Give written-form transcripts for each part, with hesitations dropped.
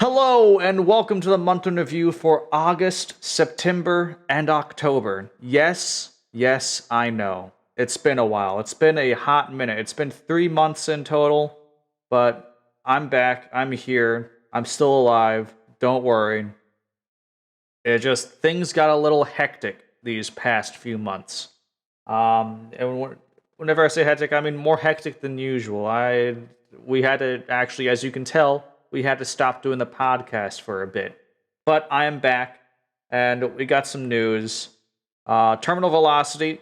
Hello, and welcome to the month in review for August, September, and October. Yes, I know. It's been a while. It's been a hot minute. It's been 3 months in total, but I'm back. I'm here. I'm still alive. Don't worry. Things got a little hectic these past few months. Whenever I say hectic, I mean more hectic than usual. We had to actually, as you can tell, we had to stop doing the podcast for a bit. But I am back, and we got some news. Terminal Velocity.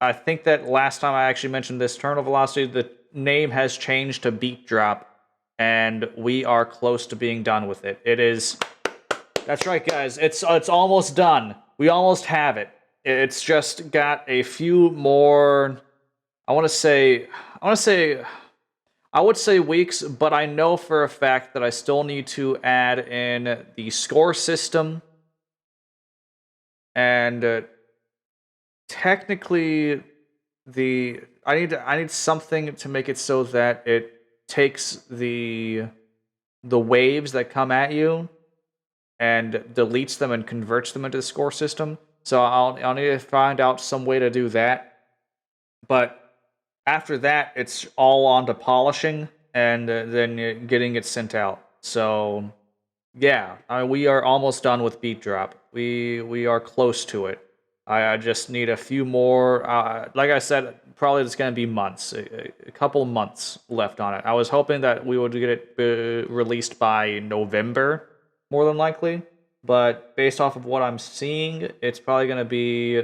I think that last time I actually mentioned this, Terminal Velocity, the name has changed to Beat Drop, and we are close to being done with it. It is. That's right, guys. It's almost done. We almost have it. It's just got a few more. I would say weeks, but I know for a fact that I still need to add in the score system, and technically, I need something to make it so that it takes the waves that come at you and deletes them and converts them into the score system. So I'll need to find out some way to do that. But after that, it's all on to polishing and then getting it sent out. So yeah, we are almost done with Beat Drop. We are close to it. I just need a few more. Like I said, probably it's going to be months, a couple months left on it. I was hoping that we would get it released by November, more than likely. But based off of what I'm seeing, it's probably going to be.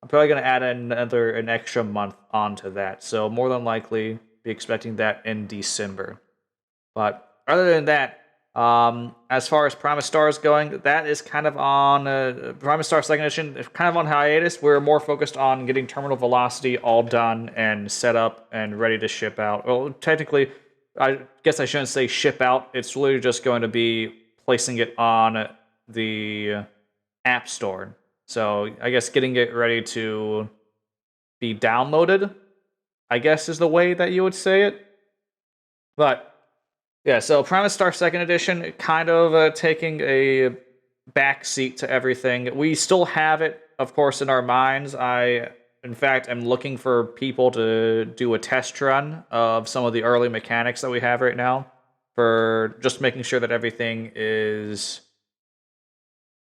I'm probably going to add an extra month onto that. So more than likely, be expecting that in December. But other than that, as far as Primus Star is going, that is kind of on Primus Star Second Edition, kind of on hiatus. We're more focused on getting Terminal Velocity all done and set up and ready to ship out. Well, technically, I guess I shouldn't say ship out. It's really just going to be placing it on the App Store. So I guess getting it ready to be downloaded, I guess is the way that you would say it. But yeah, so Primus Star Second Edition kind of taking a backseat to everything. We still have it, of course, in our minds. In fact, am looking for people to do a test run of some of the early mechanics that we have right now for just making sure that everything is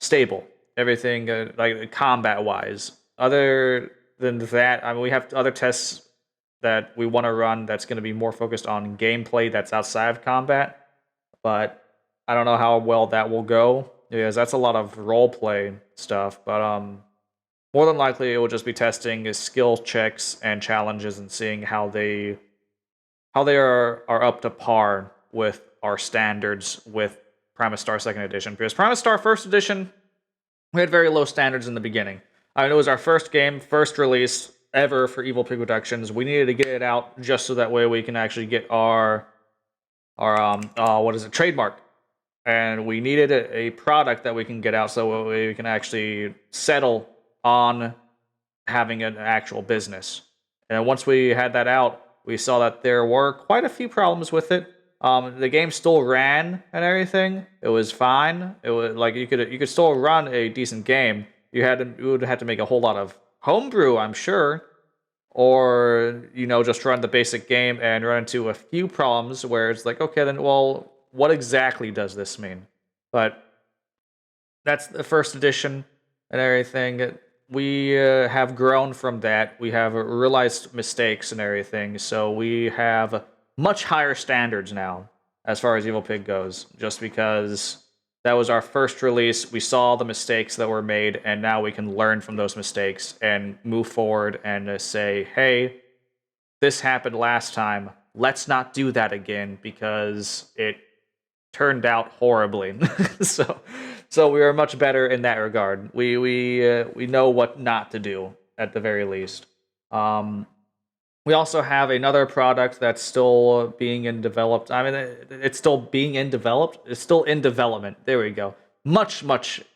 stable. Everything like combat-wise. Other than that, I mean, we have other tests that we want to run that's going to be more focused on gameplay that's outside of combat, but I don't know how well that will go because that's a lot of roleplay stuff. But more than likely, it will just be testing skill checks and challenges and seeing how they are up to par with our standards with Primus Star Second Edition. Because Primus Star First Edition, we had very low standards in the beginning. I mean, it was our first game, first release ever for Evil Pig Productions. We needed to get it out just so that way we can actually get our trademark. And we needed a product that we can get out so we can actually settle on having an actual business. And once we had that out, we saw that there were quite a few problems with it. The game still ran and everything. It was fine. It was like you could still run a decent game. You would have to make a whole lot of homebrew, I'm sure, or just run the basic game and run into a few problems where it's like, okay, then well, what exactly does this mean? But that's the first edition and everything. We have grown from that. We have realized mistakes and everything, so we have much higher standards now as far as Evil Pig goes, just because that was our first release. We saw the mistakes that were made, and now we can learn from those mistakes and move forward and say, hey, this happened last time. Let's not do that again because it turned out horribly. So we are much better in that regard. We know what not to do at the very least. We also have another product that's still being developed. I mean, it's still being developed. It's still in development. There we go. Much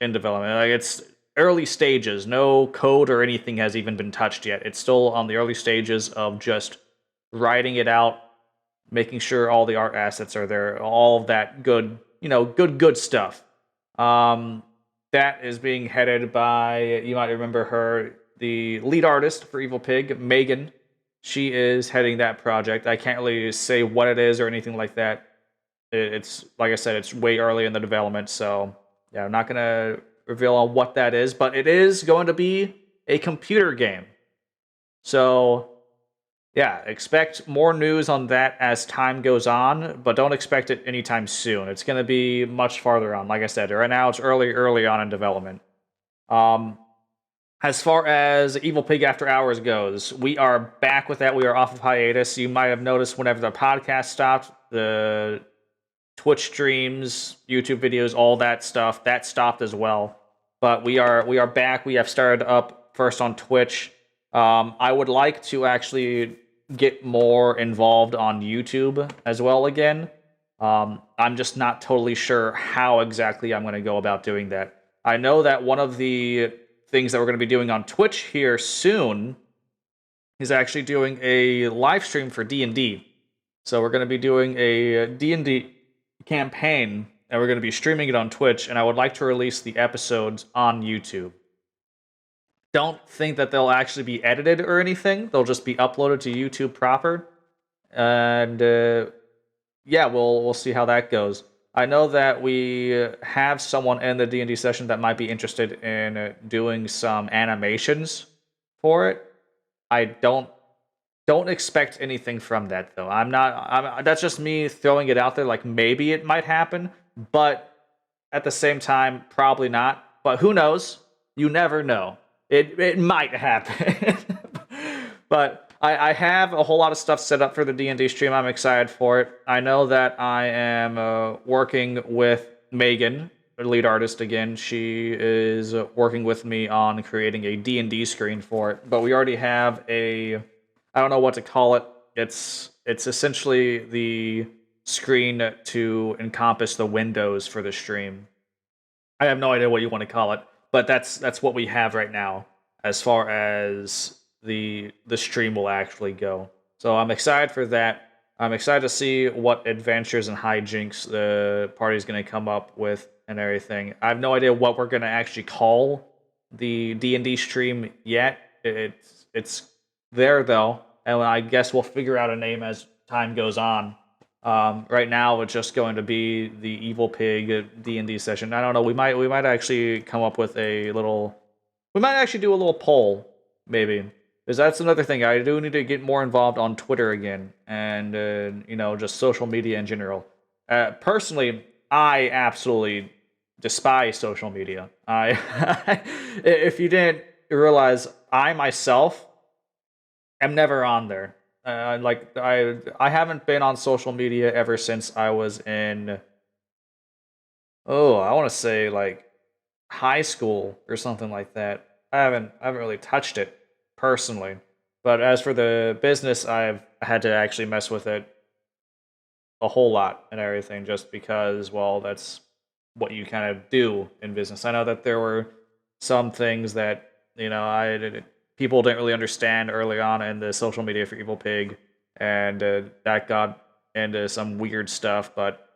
in development. Like, it's early stages. No code or anything has even been touched yet. It's still on the early stages of just writing it out, making sure all the art assets are there, all of that good good stuff. That is being headed by, you might remember her, the lead artist for Evil Pig, Megan. She is heading that project. I can't really say what it is or anything like that. It's like I said, it's way early in the development, so yeah, I'm not gonna reveal on what that is, but it is going to be a computer game. So yeah, expect more news on that as time goes on, but don't expect it anytime soon. It's going to be much farther on. Like I said, right now it's early on in development. Um, as far as Evil Pig After Hours goes, we are back with that. We are off of hiatus. You might have noticed whenever the podcast stopped, the Twitch streams, YouTube videos, all that stuff, that stopped as well. But we are back. We have started up first on Twitch. I would like to actually get more involved on YouTube as well again. I'm just not totally sure how exactly I'm going to go about doing that. I know that one of the things that we're going to be doing on Twitch here soon is actually doing a live stream for D&D. So we're going to be doing a D&D campaign, and we're going to be streaming it on Twitch, and I would like to release the episodes on YouTube. Don't think that they'll actually be edited or anything. They'll just be uploaded to YouTube proper. And yeah, we'll see how that goes. I know that we have someone in the D&D session that might be interested in doing some animations for it. I don't expect anything from that though. That's just me throwing it out there like maybe it might happen, but at the same time probably not. But who knows? You never know. It might happen. But I have a whole lot of stuff set up for the D&D stream. I'm excited for it. I know that I am working with Megan, the lead artist again. She is working with me on creating a D&D screen for it. But we already have I don't know what to call it. It's essentially the screen to encompass the windows for the stream. I have no idea what you want to call it. But that's what we have right now as far as the stream will actually go. So I'm excited for that. I'm excited to see what adventures and hijinks the party's going to come up with and everything. I have no idea what we're going to actually call the D&D stream yet. It's there though, and I guess we'll figure out a name as time goes on. Right now, it's just going to be the Evil Pig D&D session. I don't know. We might actually come up with a little. We might actually do a little poll, maybe, because that's another thing. I do need to get more involved on Twitter again, and just social media in general. Personally, I absolutely despise social media. If you didn't realize, I myself am never on there. I haven't been on social media ever since I was in I want to say like high school or something like that. I haven't really touched it personally. But as for the business, I've had to actually mess with it a whole lot and everything just because, well, that's what you kind of do in business. I know that there were some things that, people didn't really understand early on in the social media for Evil Pig, and that got into some weird stuff, but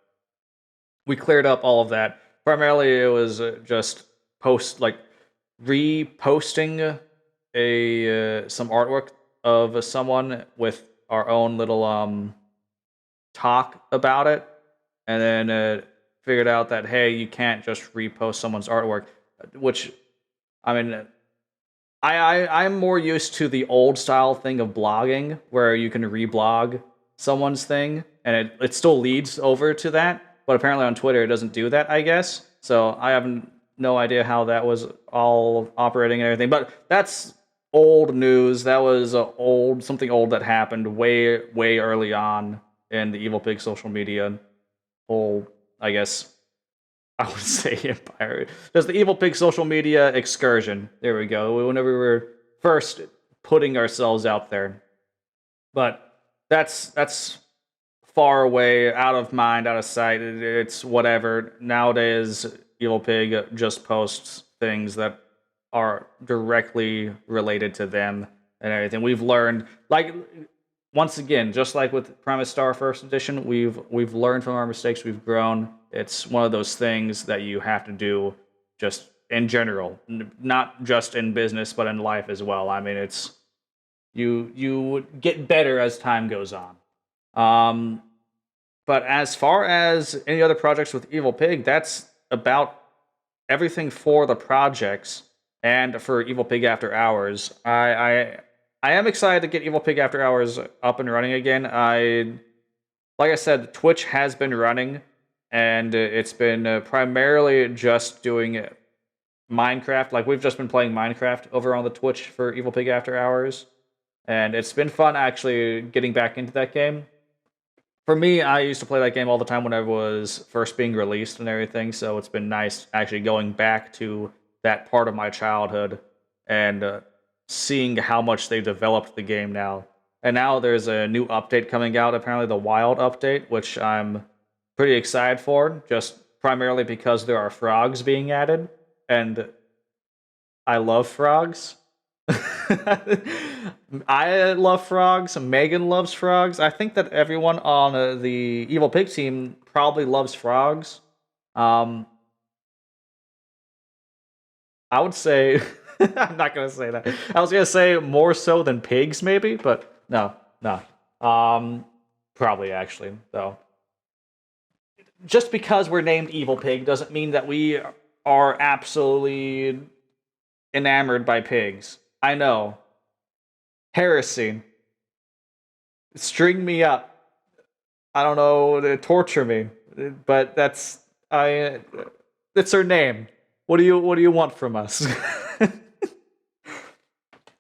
we cleared up all of that. Primarily, it was just reposting some artwork of someone with our own little talk about it, and then figured out that, hey, you can't just repost someone's artwork, which, I mean, I'm more used to the old style thing of blogging, where you can reblog someone's thing, and it still leads over to that, but apparently on Twitter it doesn't do that, I guess. So I have no idea how that was all operating and everything, but that's old news. That was something old that happened way early on in the Evil Pig social media whole, I guess, I would say empire. Just the Evil Pig social media excursion. There we go. Whenever we were first putting ourselves out there. But that's far away, out of mind, out of sight. It's whatever. Nowadays, Evil Pig just posts things that are directly related to them and everything. We've learned, like, once again, just like with Primus Star First Edition, we've learned from our mistakes. We've grown. It's one of those things that you have to do just in general, not just in business, but in life as well. I mean, it's you get better as time goes on. Um, but as far as any other projects with Evil Pig, that's about everything for the projects and for Evil Pig After Hours. I am excited to get Evil Pig After Hours up and running again. Like I said, Twitch has been running, and it's been primarily just doing Minecraft. Like we've just been playing Minecraft over on the Twitch for Evil Pig After Hours, and it's been fun actually getting back into that game. For me, I used to play that game all the time when I was first being released and everything, so it's been nice actually going back to that part of my childhood and seeing how much they developed the game now. And now there's a new update coming out, apparently the Wild update, which I'm pretty excited for, just primarily because there are frogs being added, and I love frogs. I love frogs. Megan loves frogs. I think that everyone on the Evil Pig team probably loves frogs. Um, I would say I'm not gonna say that. I was gonna say more so than pigs, maybe, but no, no. Probably actually though. Just because we're named Evil Pig doesn't mean that we are absolutely enamored by pigs. I know. Heresy. String me up. I don't know, torture me. But that's I it's her name. What do you want from us?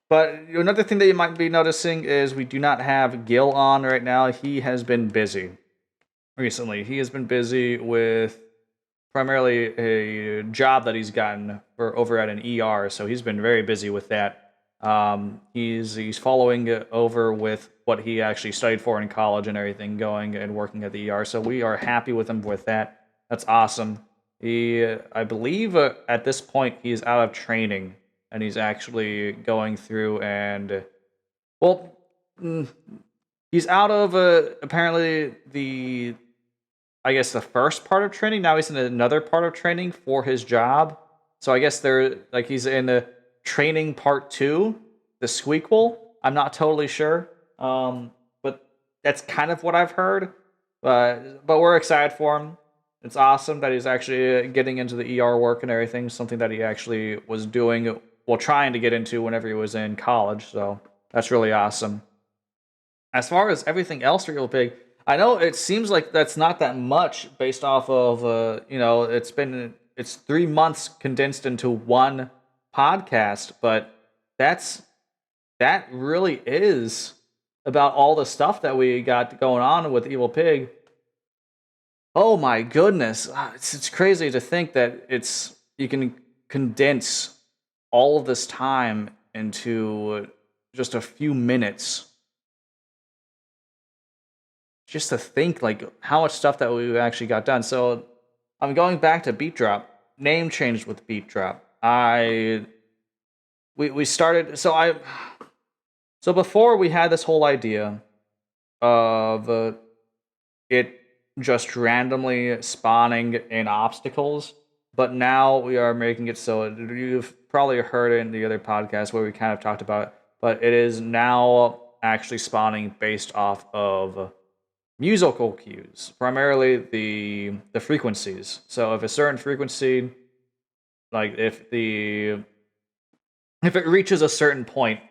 But another thing that you might be noticing is we do not have Gil on right now. He has been busy recently. He has been busy with primarily a job that he's gotten for over at an ER, so he's been very busy with that. He's following over with what he actually studied for in college and everything, going and working at the ER. So we are happy with him with that. That's awesome. I believe, at this point he's out of training and he's actually going through and well, mm, he's out of apparently the I guess the first part of training. Now he's in another part of training for his job. So I guess they're like he's in the training part two, the squeakquel. I'm not totally sure, but that's kind of what I've heard. But we're excited for him. It's awesome that he's actually getting into the ER work and everything. Something that he actually was doing, well, trying to get into whenever he was in college. So that's really awesome. As far as everything else real big, I know it seems like that's not that much based off of it's 3 months condensed into one podcast, but that's that really is about all the stuff that we got going on with Evil Pig. Oh my goodness, it's crazy to think that it's you can condense all of this time into just a few minutes. Just to think like how much stuff that we actually got done. So I'm going back to Beat Drop. Name changed with Beat Drop. We started so before we had this whole idea of it just randomly spawning in obstacles, but now we are making it so you've probably heard it in the other podcast where we kind of talked about it, but it is now actually spawning based off of musical cues, primarily the frequencies. So if a certain frequency, like if it reaches a certain point,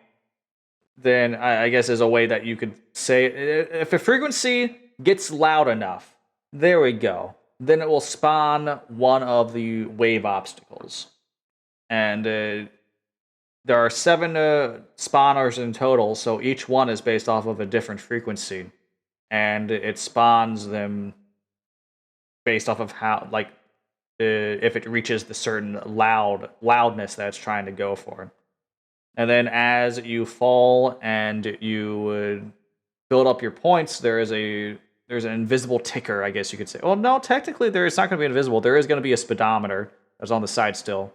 then I guess is a way that you could say if a frequency gets loud enough, there we go. Then it will spawn one of the wave obstacles, and there are 7 spawners in total. So each one is based off of a different frequency, and it spawns them based off of how if it reaches the certain loudness that it's trying to go for. And then as you fall and you would build up your points, there's an invisible ticker, I guess you could say. Well, no, technically it's not going to be invisible. There is going to be a speedometer that's on the side still.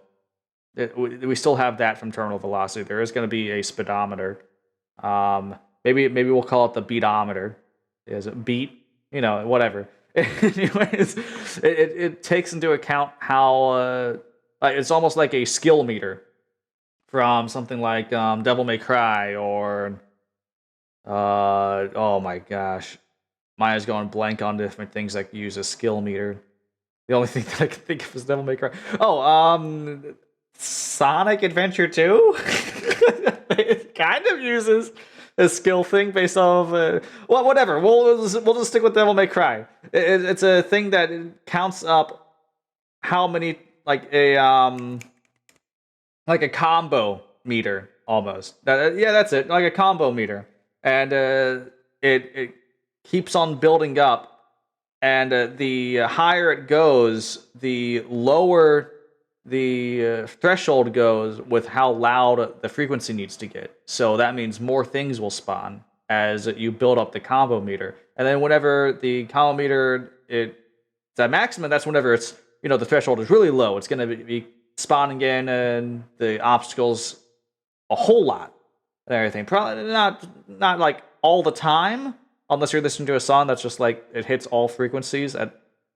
We still have that from Terminal Velocity. There is going to be a speedometer. Maybe we'll call it the beatometer. Is it beat? Whatever. Anyways, it takes into account how it's almost like a skill meter from something like Devil May Cry or oh my gosh, Maya's going blank on different things that use a skill meter. The only thing that I can think of is Devil May Cry. Oh, Sonic Adventure 2? It kind of uses a skill thing based off well, whatever. We'll just stick with Devil May Cry. It's a thing that counts up how many like a combo meter almost. Yeah, that's it. Like a combo meter. And it keeps on building up, and the higher it goes, the lower the threshold goes with how loud the frequency needs to get. So that means more things will spawn as you build up the combo meter. And then whenever the combo meter it's at maximum, that's whenever it's the threshold is really low. It's going to be spawning in and the obstacles a whole lot and everything. Probably not like all the time, unless you're listening to a song that's just like it hits all frequencies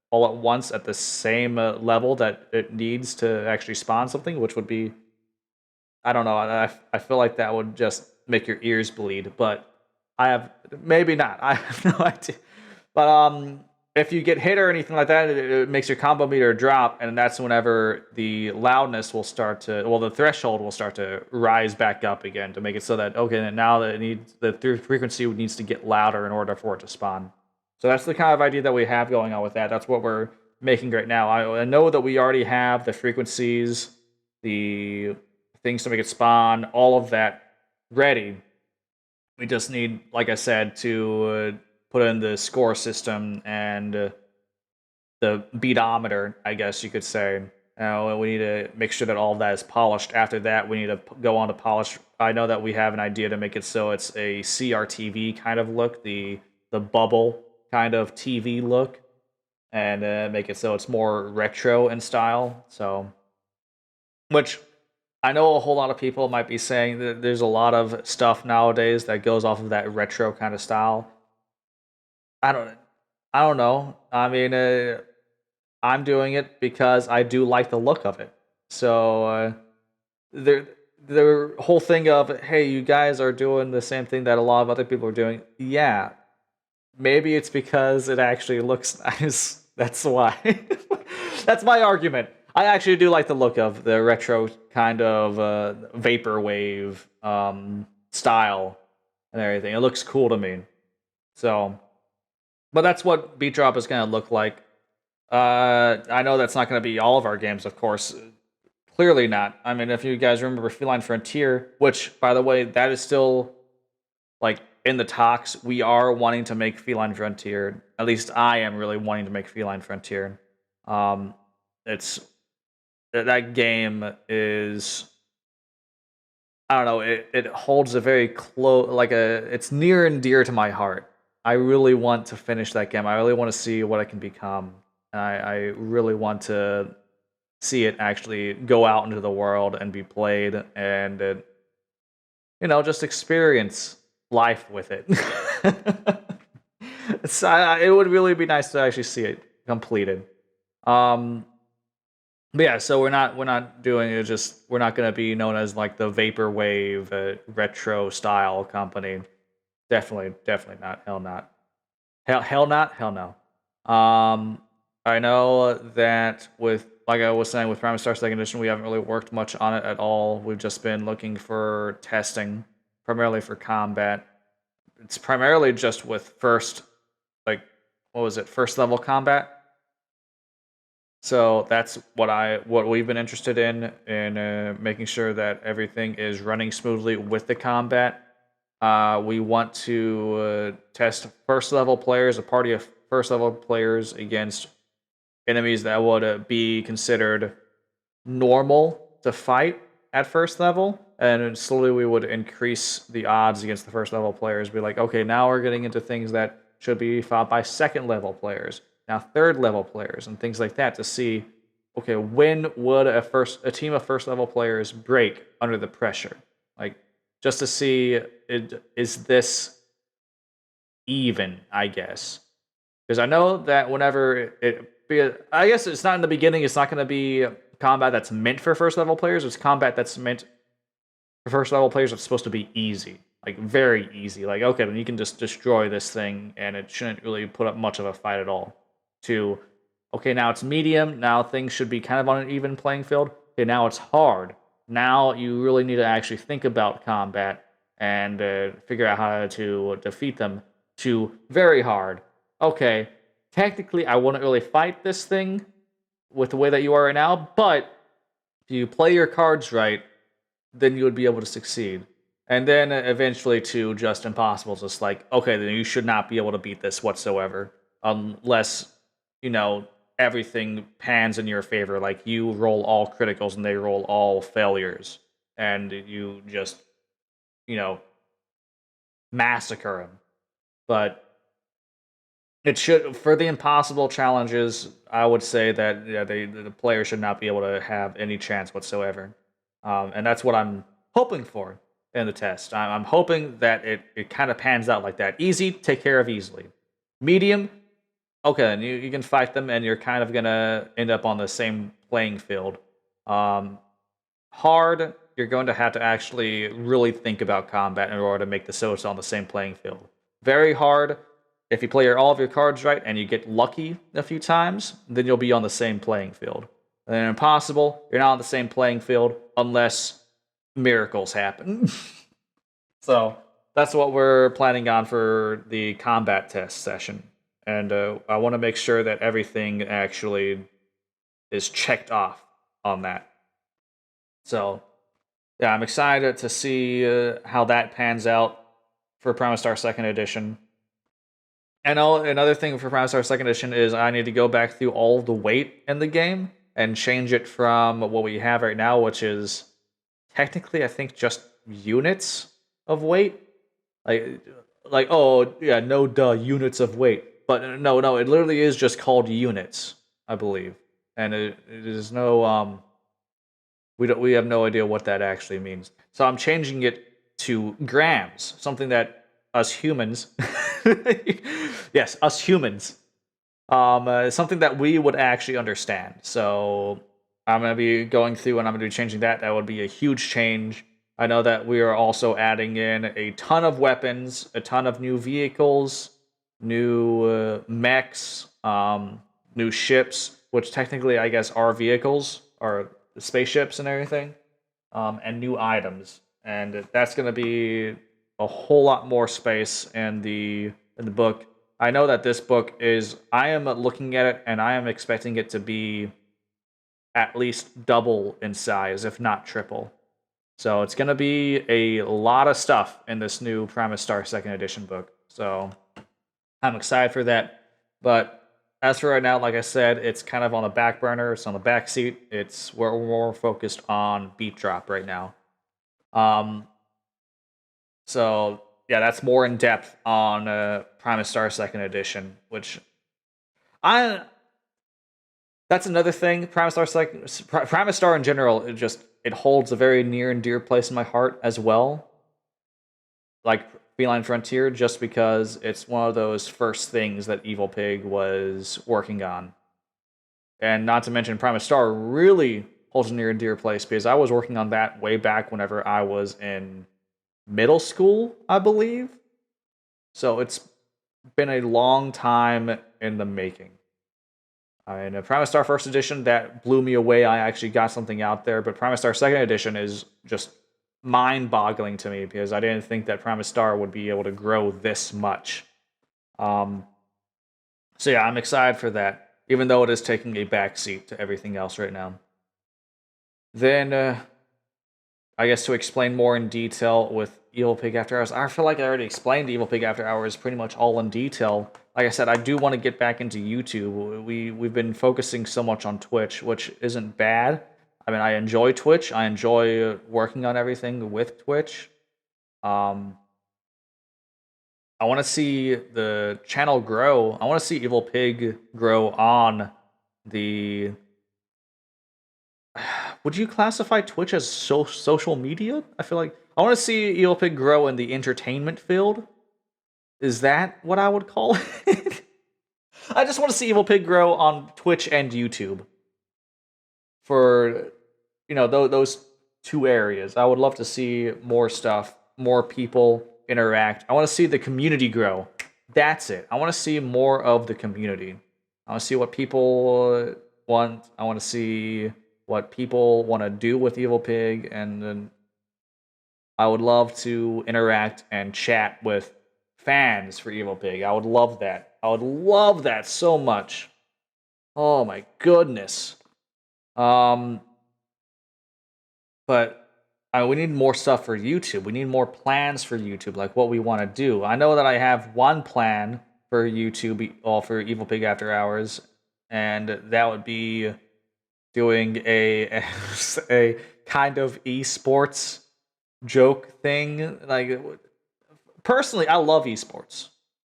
all at once at the same level that it needs to actually spawn something, which would be, I don't know. I feel like that would just make your ears bleed, but maybe not. I have no idea. But if you get hit or anything like that, it makes your combo meter drop, and that's whenever the loudness will start to, well, the threshold will start to rise back up again to make it so that, okay, now that the frequency needs to get louder in order for it to spawn. So that's the kind of idea that we have going on with that. That's what we're making right now. I know that we already have the frequencies, the things to make it spawn, all of that ready. We just need, like I said, to put in the score system and the beatometer, I guess you could say. We need to make sure that all of that is polished. After that, we need to go on to polish. I know that we have an idea to make it so it's a CRTV kind of look, the bubble kind of TV look, and make it so it's more retro in style. So, which I know a whole lot of people might be saying that there's a lot of stuff nowadays that goes off of that retro kind of style. I don't know. I mean, I'm doing it because I do like the look of it. So the whole thing of, hey, you guys are doing the same thing that a lot of other people are doing. Yeah, maybe it's because it actually looks nice. That's why. That's my argument. I actually do like the look of the retro kind of vaporwave style and everything. It looks cool to me. So, but that's what Beat Drop is going to look like. I know that's not going to be all of our games, of course. Clearly not. I mean, if you guys remember Feline Frontier, which, by the way, that is still like in the talks. We are wanting to make Feline Frontier. At least I am really wanting to make Feline Frontier. It's that game is, I don't know, it holds a very close, it's near and dear to my heart. I really want to finish that game. I really want to see what it can become. I really want to see it actually go out into the world and be played and just experience life with it. It would really be nice to actually see it completed. But yeah, so we're not doing it. Just we're not going to be known as like the vaporwave retro style company. Definitely not. Hell not. Hell not. Hell no. I know that with, like I was saying, with Prime Star Second Edition, we haven't really worked much on it at all. We've just been looking for testing, primarily for combat. It's primarily just with first level combat. So that's what we've been interested in making sure that everything is running smoothly with the combat. We want to test first level players, a party of first level players against enemies that would be considered normal to fight at first level, and slowly we would increase the odds against the first level players. Be like, okay, now we're getting into things that should be fought by second level players, now third level players, and things like that to see, okay, when would a team of first level players break under the pressure? Like, just to see, is this even, I guess. Because I know that whenever I guess it's not in the beginning. It's not going to be combat that's meant for first level players. It's combat that's meant for first level players. That's supposed to be easy, like very easy. Like okay, then you can just destroy this thing, and it shouldn't really put up much of a fight at all. To okay, now it's medium. Now things should be kind of on an even playing field. Okay, now it's hard. Now you really need to actually think about combat and figure out how to defeat them. To very hard. Okay, technically I wouldn't really fight this thing with the way that you are right now, but if you play your cards right, then you would be able to succeed. And then eventually to just impossible, just like, okay, then you should not be able to beat this whatsoever unless, you know, everything pans in your favor. Like you roll all criticals and they roll all failures. And you just, you know, massacre them. But it should for the impossible challenges. I would say that yeah, the player should not be able to have any chance whatsoever, and that's what I'm hoping for in the test. I'm hoping that it kind of pans out like that. Easy, take care of easily. Medium, okay, and you can fight them, and you're kind of gonna end up on the same playing field. Um, Hard, you're going to have to actually really think about combat in order to make the so it's on the same playing field. Very hard, if you play all of your cards right and you get lucky a few times, then you'll be on the same playing field. And then impossible, you're not on the same playing field unless miracles happen. So that's what we're planning on for the combat test session. And I want to make sure that everything actually is checked off on that. So, yeah, I'm excited to see how that pans out for Primastar Second Edition. And another thing for Primastar Second Edition is I need to go back through all the weight in the game and change it from what we have right now, which is technically, I think, just units of weight. Like oh yeah, no duh, units of weight. But no, it literally is just called units, I believe, and it is no we have no idea what that actually means. So I'm changing it to grams, something that us humans, yes, us humans, something that we would actually understand. So I'm gonna be going through and I'm gonna be changing that. That would be a huge change. I know that we are also adding in a ton of weapons, a ton of new vehicles, new mechs, new ships, which technically I guess are vehicles, are spaceships and everything, and new items. And that's going to be a whole lot more space in the book. I know that this book is. I am looking at it and I am expecting it to be at least double in size, if not triple. So it's going to be a lot of stuff in this new Primastar Second Edition book. So I'm excited for that. But as for right now, like I said, it's kind of on the back burner. It's on the back seat. We're more focused on Beat Drop right now. So yeah, that's more in depth on Primastar Second Edition, which that's another thing. Primastar in general, it holds a very near and dear place in my heart as well. Like Feline Frontier, just because it's one of those first things that Evil Pig was working on. And not to mention, Primastar really holds a near and dear place because I was working on that way back whenever I was in middle school, I believe. So it's been a long time in the making. In Primastar First Edition, that blew me away. I actually got something out there, but Primastar Second Edition is just mind-boggling to me because I didn't think that Primastar would be able to grow this much. So yeah, I'm excited for that, even though it is taking a backseat to everything else right now. Then, I guess to explain more in detail with Evil Pig After Hours, I feel like I already explained Evil Pig After Hours pretty much all in detail. Like I said, I do want to get back into YouTube. We've been focusing so much on Twitch, which isn't bad. I mean, I enjoy Twitch. I enjoy working on everything with Twitch. I want to see the channel grow. I want to see Evil Pig grow on the... Would you classify Twitch as social media? I feel like... I want to see Evil Pig grow in the entertainment field. Is that what I would call it? I just want to see Evil Pig grow on Twitch and YouTube. For those two areas, I would love to see more stuff, more people interact. I want to see the community grow. That's it. I want to see more of the community. I want to see what people want. I want to see what people want to do with Evil Pig, and then I would love to interact and chat with fans for Evil Pig. I would love that. I would love that so much. Oh my goodness. But we need more stuff for YouTube. We need more plans for YouTube, like what we want to do. I know that I have one plan for YouTube, for Evil Pig After Hours, and that would be doing a a kind of esports joke thing. Like, personally, I love esports.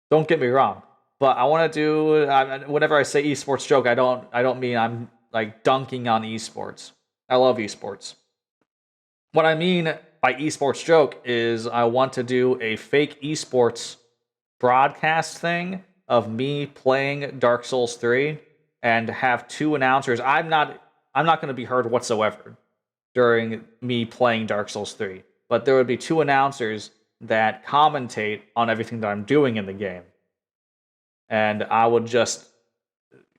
Don't get me wrong, but I want to do. Whenever I say esports joke, I don't mean I'm like dunking on esports. I love esports. What I mean by esports joke is I want to do a fake esports broadcast thing of me playing Dark Souls 3 and have two announcers. I'm not going to be heard whatsoever during me playing Dark Souls 3, but there would be two announcers that commentate on everything that I'm doing in the game. And I would just,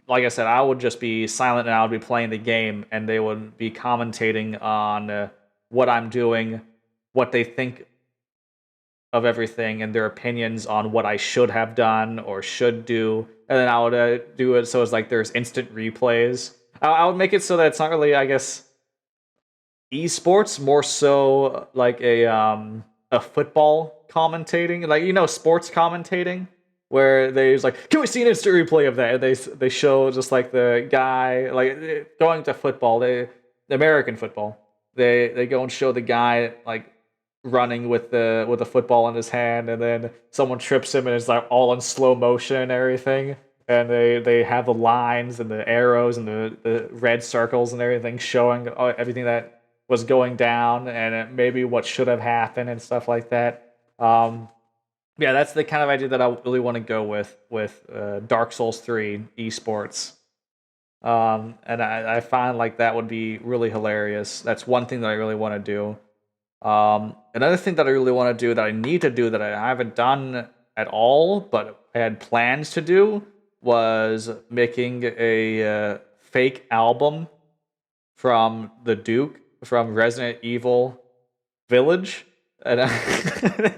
like I said, I would just be silent and I would be playing the game, and they would be commentating on what I'm doing, what they think of everything, and their opinions on what I should have done or should do. And then I would do it so it's like there's instant replays. I would make it so that it's not really, I guess, esports, more so like a football commentating, like, sports commentating, where they's like, can we see an instant replay of that? And they show just like the guy, like, going to football, the American football. They go and show the guy like running with the football in his hand, and then someone trips him and it's like all in slow motion and everything. And they have the lines and the arrows and the red circles and everything showing everything that was going down, and maybe what should have happened and stuff like that. Yeah, that's the kind of idea that I really want to go with Dark Souls 3 esports. And I find like that would be really hilarious. That's one thing that I really want to do. Another thing that I really want to do, that I need to do, that I haven't done at all, but I had plans to do, was making a fake album from the Duke from Resident Evil Village. And I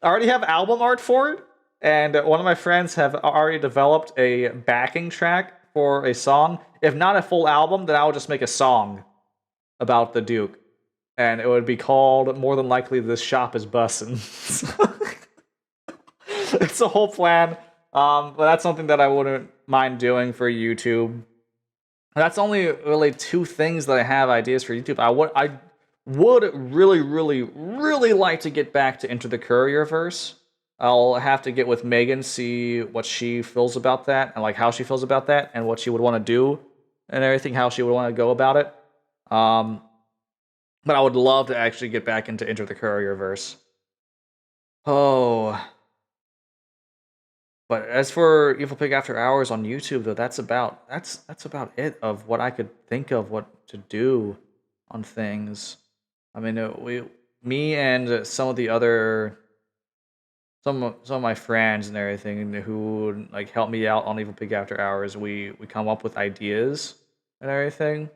already have album art for it. And one of my friends have already developed a backing track for a song. If not a full album, then I would just make a song about the Duke. And it would be called, more than likely, This Shop is Bussin'. It's a whole plan. But that's something that I wouldn't mind doing for YouTube. That's only really two things that I have ideas for YouTube. I would really, really, really like to get back to Enter the Courierverse. I'll have to get with Megan, see what she feels about that, and like how she feels about that, and what she would want to do, and everything, how she would want to go about it. But I would love to actually get back into Enter the Courierverse. Oh. But as for Evil Pig After Hours on YouTube, though, that's about it of what I could think of what to do on things. I mean, me and some of the other, some of my friends and everything who like help me out on Evil Pig After Hours, we come up with ideas and everything.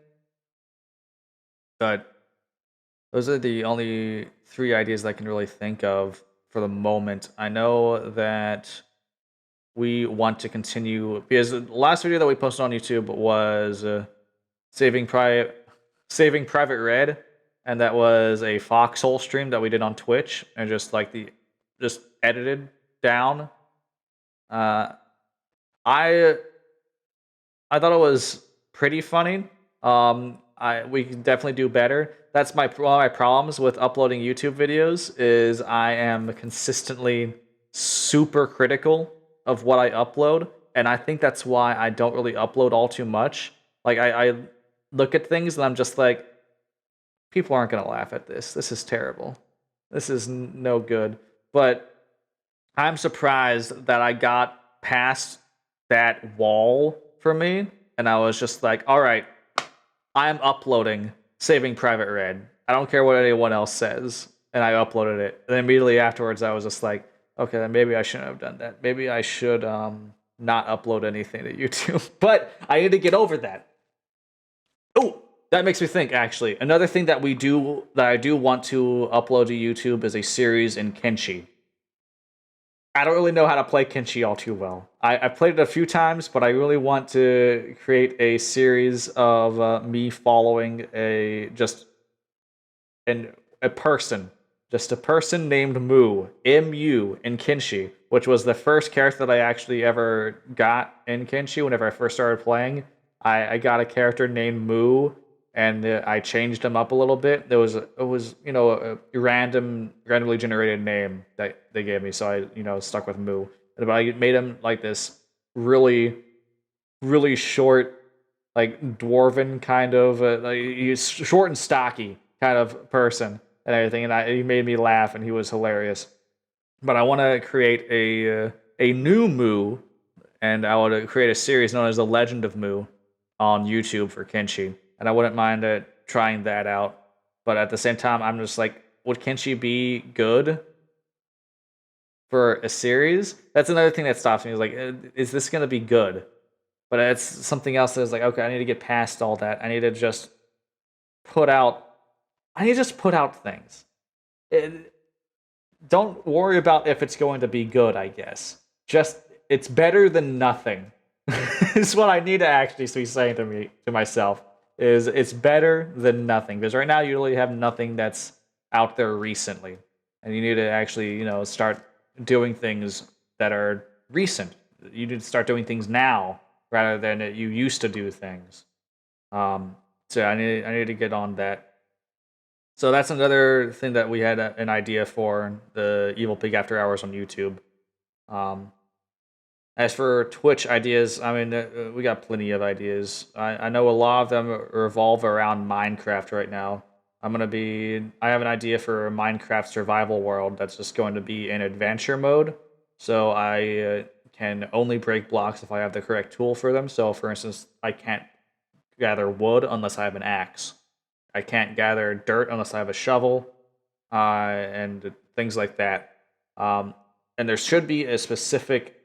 But those are the only three ideas that I can really think of for the moment. I know that we want to continue, because the last video that we posted on YouTube was Saving Private Red, and that was a Foxhole stream that we did on Twitch, and just edited down. I thought it was pretty funny. We can definitely do better. That's one of my problems with uploading YouTube videos, is I am consistently super critical of what I upload, and I think that's why I don't really upload all too much. Like, I look at things and I'm just like, people aren't gonna laugh at this. This is terrible. This is no good. But I'm surprised that I got past that wall for me, and I was just like, all right, I'm uploading Saving Private Ryan. I don't care what anyone else says. And I uploaded it. And then immediately afterwards, I was just like, okay, then maybe I shouldn't have done that. Maybe I should not upload anything to YouTube. But I need to get over that. Oh, that makes me think, actually. Another thing that I do want to upload to YouTube is a series in Kenshi. I don't really know how to play Kenshi all too well. I played it a few times, but I really want to create a series of me following a person, just a person named Mu, M-U, in Kenshi, which was the first character that I actually ever got in Kenshi whenever I first started playing. I got a character named Mu, and I changed him up a little bit. It was a randomly generated name that they gave me, so I stuck with Mu. But I made him like this really, really short, like dwarven kind of like he's short and stocky kind of person and everything, and he made me laugh, and he was hilarious. But I want to create a new Mu, and I want to create a series known as The Legend of Mu on YouTube for Kenshi, and I wouldn't mind trying that out. But at the same time, I'm just like, would Kenshi be good for a series? That's another thing that stops me. Is like, is this gonna be good? But it's something else that's like, okay, I need to get past all that. I need to just put out. I need to just put out things. Don't worry about if it's going to be good. I guess just it's better than nothing. Is what I need to actually be saying to myself. Is it's better than nothing, because right now you really have nothing that's out there recently, and you need to actually start doing things that are recent. You need to start doing things now rather than you used to do things. So I need to get on that. So that's another thing that we had an idea for the Evil Pig After Hours on YouTube. As for Twitch ideas, I mean, we got plenty of ideas. I know a lot of them revolve around Minecraft right now. I have an idea for a Minecraft survival world that's just going to be in adventure mode. So I can only break blocks if I have the correct tool for them. So for instance, I can't gather wood unless I have an axe. I can't gather dirt unless I have a shovel, and things like that. And there should be a specific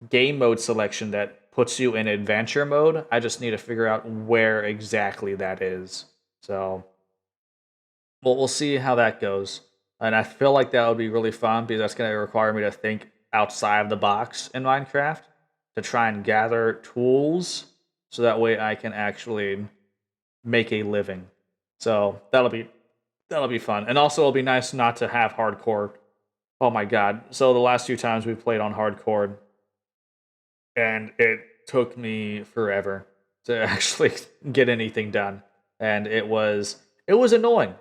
game mode selection that puts you in adventure mode. I just need to figure out where exactly that is. So, well, we'll see how that goes. And I feel like that would be really fun because that's going to require me to think outside of the box in Minecraft to try and gather tools so that way I can actually make a living. So that'll be fun. And also it'll be nice not to have hardcore. Oh my god. So the last few times we played on hardcore, and it took me forever to actually get anything done. And it was annoying.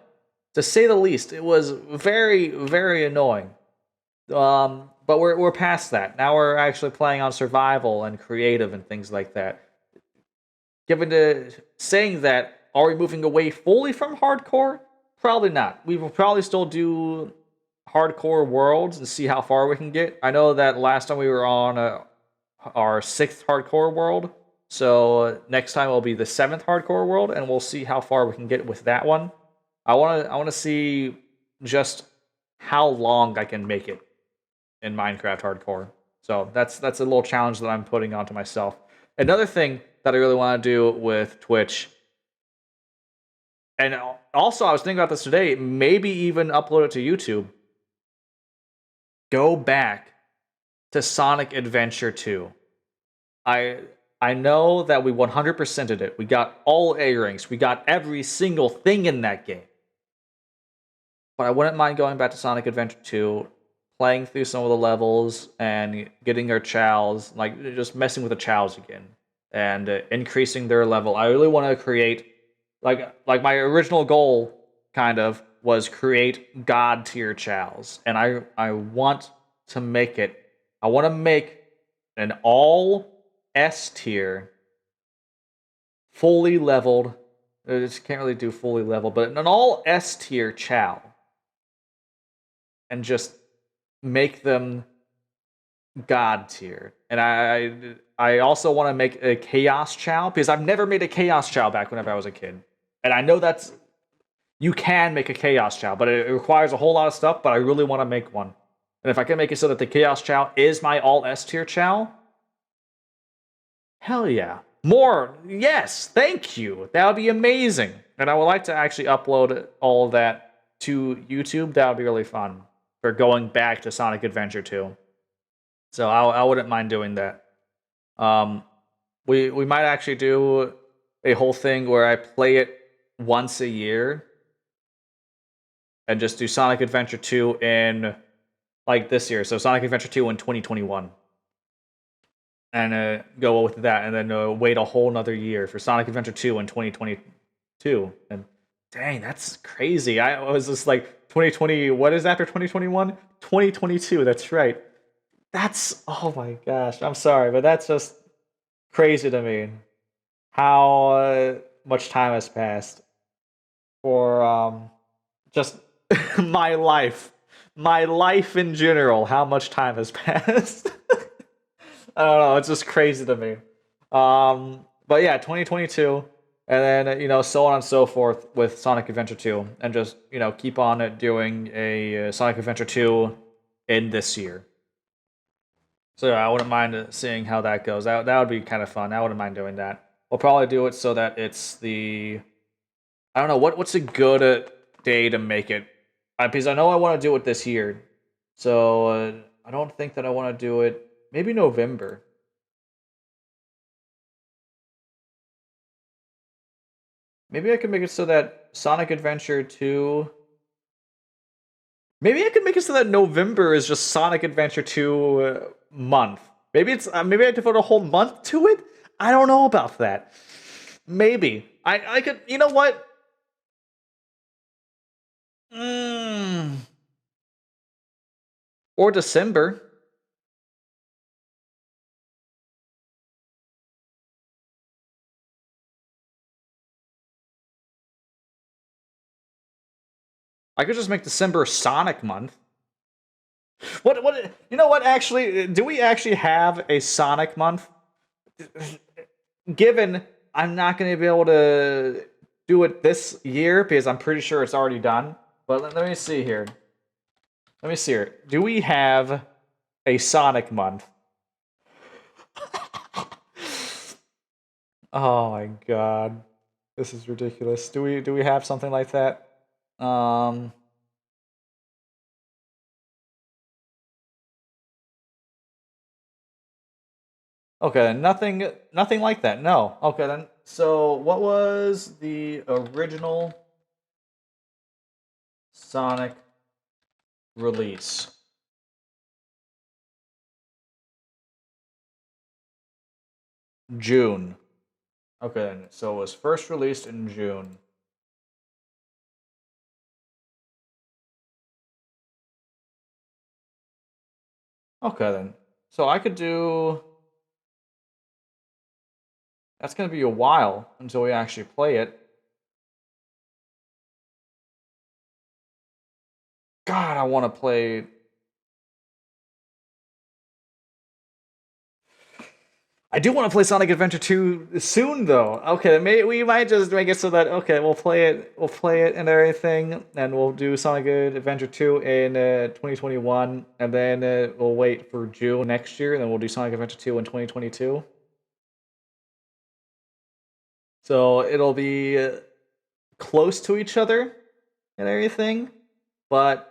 To say the least. It was very, very annoying. But we're past that. Now we're actually playing on survival and creative and things like that. Given to saying that, are we moving away fully from hardcore? Probably not. We will probably still do hardcore worlds and see how far we can get. I know that last time we were on our 6th hardcore world, so next time will be the 7th hardcore world, and we'll see how far we can get with that one. I want to see just how long I can make it in Minecraft hardcore. So that's a little challenge that I'm putting onto myself. Another thing that I really want to do with Twitch, and also I was thinking about this today, maybe even upload it to YouTube. Go back to Sonic Adventure 2. I know that we 100%ed it. We got all A ranks. We got every single thing in that game. But I wouldn't mind going back to Sonic Adventure 2, playing through some of the levels and getting our chows, like just messing with the chows again and increasing their level. I really want to create like my original goal kind of was create god tier chows, and I want to make it. I want to make an all S tier, fully leveled. I just can't really do fully leveled, but an all S tier chow, and just make them god tier and I also want to make a Chaos Chow because I've never made a Chaos Chow back whenever I was a kid, and I know that's you can make a Chaos Chow, but it requires a whole lot of stuff. But I really want to make one, and if I can make it so that the Chaos Chow is my all S tier Chow, hell yeah, more yes, thank you, that would be amazing, and I would like to actually upload all of that to YouTube. That would be really fun for going back to Sonic Adventure 2. So I wouldn't mind doing that. Um, we might actually do a whole thing where I play it once a year and just do Sonic Adventure 2 in like this year. So Sonic Adventure 2 in 2021. And go with that, and then wait a whole nother year for Sonic Adventure 2 in 2022. And dang, that's crazy. I was just like 2020. What is after 2021? 2022. That's right. That's oh my gosh. I'm sorry, but that's just crazy to me. How much time has passed for just my life in general. How much time has passed? I don't know. It's just crazy to me. But yeah, 2022, and then so on and so forth with Sonic Adventure 2, and just keep on doing a Sonic Adventure 2 in this year. So yeah, I wouldn't mind seeing how that goes. That would be kind of fun. I wouldn't mind doing that. We'll probably do it so that it's the I don't know what's a good day to make it, because I know I want to do it this year. So I don't think that I want to do it. Maybe November. Maybe I could make it so that Sonic Adventure 2. Maybe I could make it so that November is just Sonic Adventure 2 month. Maybe it's maybe I devote a whole month to it. I don't know about that. Maybe I could. You know what? Mm. Or December. I could just make December Sonic month. What you know what actually do we actually have a Sonic month? Given I'm not going to be able to do it this year because I'm pretty sure it's already done. But let me see here. Let me see here. Do we have a Sonic month? Oh my god. This is ridiculous. Do we have something like that? Um Okay, nothing like that. No. Okay then. So what was the original Sonic release? June. Okay then. So it was first released in June. Okay then. So I could do that's gonna be a while until we actually play it. God, I want to play. I do want to play Sonic Adventure 2 soon, though. Okay, we might just make it so that okay, we'll play it and everything, and we'll do Sonic Adventure 2 in 2021, and then we'll wait for June next year, and then we'll do Sonic Adventure 2 in 2022. So it'll be close to each other and everything, but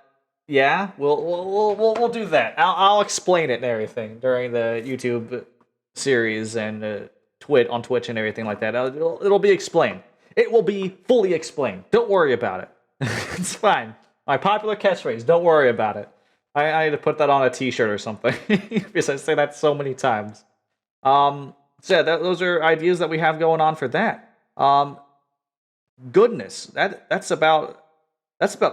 yeah, we'll do that. I'll explain it and everything during the YouTube series and on Twitch and everything like that. It'll be explained. It will be fully explained. Don't worry about it. It's fine. My popular catchphrase. Don't worry about it. I need to put that on a T-shirt or something because I say that so many times. So yeah, those are ideas that we have going on for that. Goodness, that's about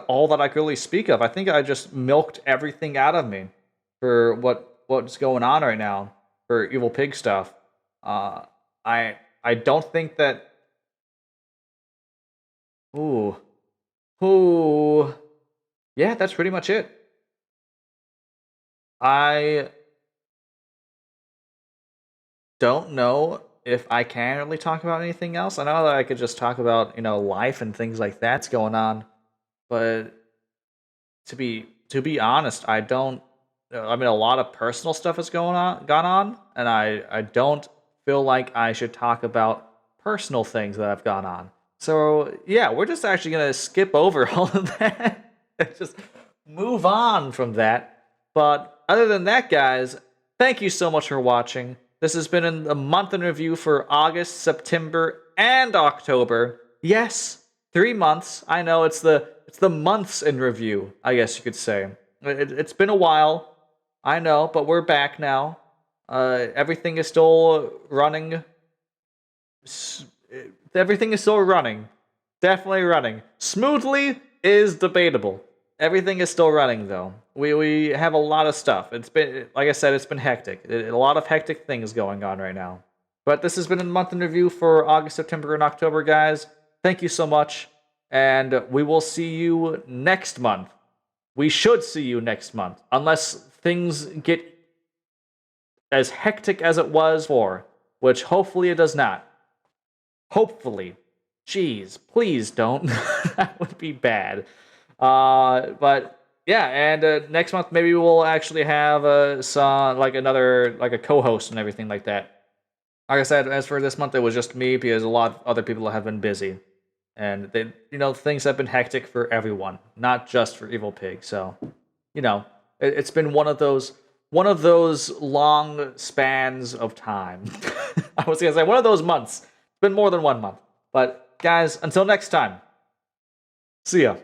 all that I could really speak of. I think I just milked everything out of me for what's going on right now for Evil Pig stuff. Uh, I don't think that. Ooh, ooh, yeah, that's pretty much it. I don't know if I can really talk about anything else. I know that I could just talk about, life and things like that's going on, but to be honest, I don't. I mean, a lot of personal stuff has gone on, and I don't feel like I should talk about personal things that have gone on. So yeah, we're just actually gonna skip over all of that and just move on from that. But other than that, guys, thank you so much for watching. This has been a month in review for August, September, and October. Yes, 3 months. I know it's the months in review, I guess you could say. It's been a while, I know, but we're back now. Everything is still running. Everything is still running. Definitely running. Smoothly is debatable. Everything is still running though. We have a lot of stuff. It's been, like I said, it's been hectic. A lot of hectic things going on right now. But this has been a month in review for August, September, and October, guys. Thank you so much, and we will see you next month. We should see you next month, unless things get as hectic as it was before, which hopefully it does not. Hopefully. Jeez, please don't. That would be bad. But yeah, and next month maybe we'll actually have some like another like a co-host and everything like that. Like I said, as for this month, it was just me because a lot of other people have been busy, and they, things have been hectic for everyone, not just for Evil Pig. So, it's been one of those long spans of time. I was gonna say one of those months. It's been more than 1 month. But guys, until next time, see ya.